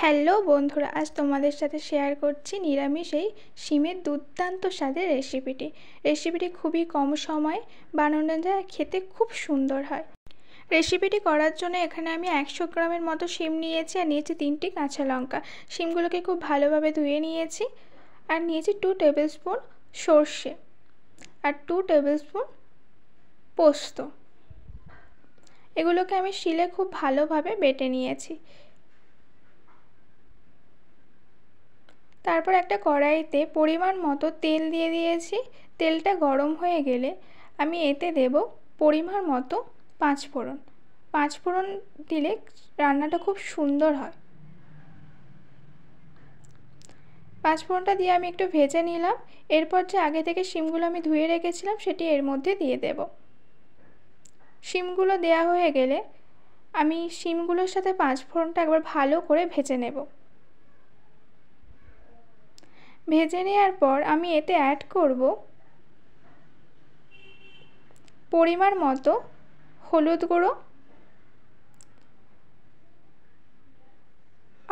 Hello বন্ধুরা, আজ তোমাদের সাথে শেয়ার করছি নিরামিষ এই শিমের দুর্দান্ত স্বাদের রেসিপিটি খুবই কম সময়ে বানানো যায়, খেতে খুব সুন্দর হয়। রেসিপিটি করার জন্য এখানে আমি 100 গ্রামের মতো শিম নিয়েছি আর নিয়েছি 3টি কাঁচা লঙ্কা। শিমগুলোকে খুব ভালোভাবে ধুয়ে নিয়েছি আর নিয়েছি 2 টেবিল স্পুন সর্ষে আর 2 টেবিল স্পুন পোস্ত। এগুলোকে আমি শিলে খুব ভালোভাবে বেটে নিয়েছি। তারপর একটা কড়াইতে পরিমাণ মতো তেল দিয়ে দিয়েছি। তেলটা গরম হয়ে গেলে আমি এতে দেব পরিমাণ মতো 5 ফোড়ন। 5 ফোড়ন দিলে রান্নাটা খুব সুন্দর হয়। 5 ফোড়নটা দিয়ে আমি একটু ভেজে নিলাম। এরপর যে আগে থেকে শিমগুলো আমি ধুয়ে রেখেছিলাম সেটি এর মধ্যে দিয়ে দেব। শিমগুলো দেওয়া হয়ে গেলে আমি শিমগুলোর সাথে 5 ফোড়নটা একবার ভালো করে ভেজে নেব। ভেজে নেওয়ার পর আমি এতে অ্যাড করব পরিমাণ মতো হলুদ গুঁড়ো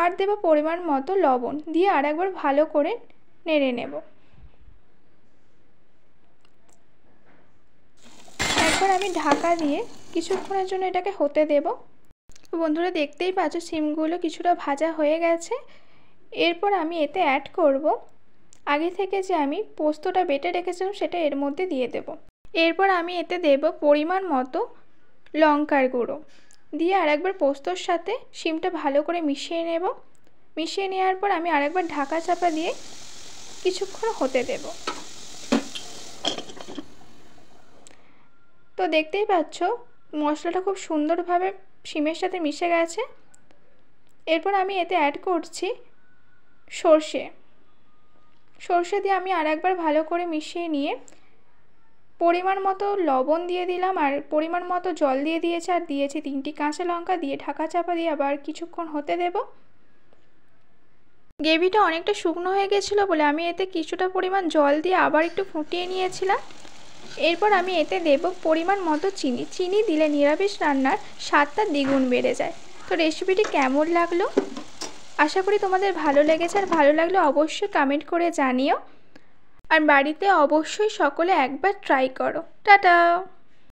আর দেব পরিমাণ মতো লবণ, দিয়ে আরেকবার ভালো করে নেড়ে নেব। একবার আমি ঢাকা দিয়ে কিছুক্ষণের জন্য এটাকে হতে দেব। বন্ধুরা, দেখতেই পাচ্ছ শিমগুলো কিছুটা ভাজা হয়ে গেছে। এরপর আমি এতে অ্যাড করব আগে থেকে যে আমি পোস্তটা বেটে রেখেছিলাম সেটা এর মধ্যে দিয়ে দেব। এরপর আমি এতে দেব পরিমাণ মতো লঙ্কার গুঁড়ো, দিয়ে আরেকবার পোস্তর সাথে শিমটা ভালো করে মিশিয়ে নেব। মিশিয়ে নেওয়ার পর আমি আরেকবার ঢাকা চাপা দিয়ে কিছুক্ষণ হতে দেব। তো দেখতেই পাচ্ছ মশলাটা খুব সুন্দরভাবে শিমের সাথে মিশে গেছে। এরপর আমি এতে অ্যাড করছি সর্ষে দিয়ে আমি আরেকবার ভালো করে মিশিয়ে নিয়ে পরিমাণ মতো লবণ দিয়ে দিলাম আর পরিমাণ মতো জল দিয়ে দিয়েছি আর দিয়েছি 3টি কাঁচা লঙ্কা, দিয়ে ঢাকা চাপা দিয়ে আবার কিছুক্ষণ হতে দেব। গ্রেভিটা অনেকটা শুকনো হয়ে গেছিলো বলে আমি এতে কিছুটা পরিমাণ জল দিয়ে আবার একটু ফুটিয়ে নিয়েছিলাম। এরপর আমি এতে দেব পরিমাণ মতো চিনি দিলে নিরামিষ রান্নার স্বাদটা দ্বিগুণ বেড়ে যায়। তো রেসিপিটি কেমন লাগলো? আশা করি তোমাদের ভালো লেগেছে, আর ভালো লাগলে অবশ্যই কমেন্ট করে জানিও, আর বাড়িতে অবশ্যই সকলে একবার ট্রাই করো। টাটা।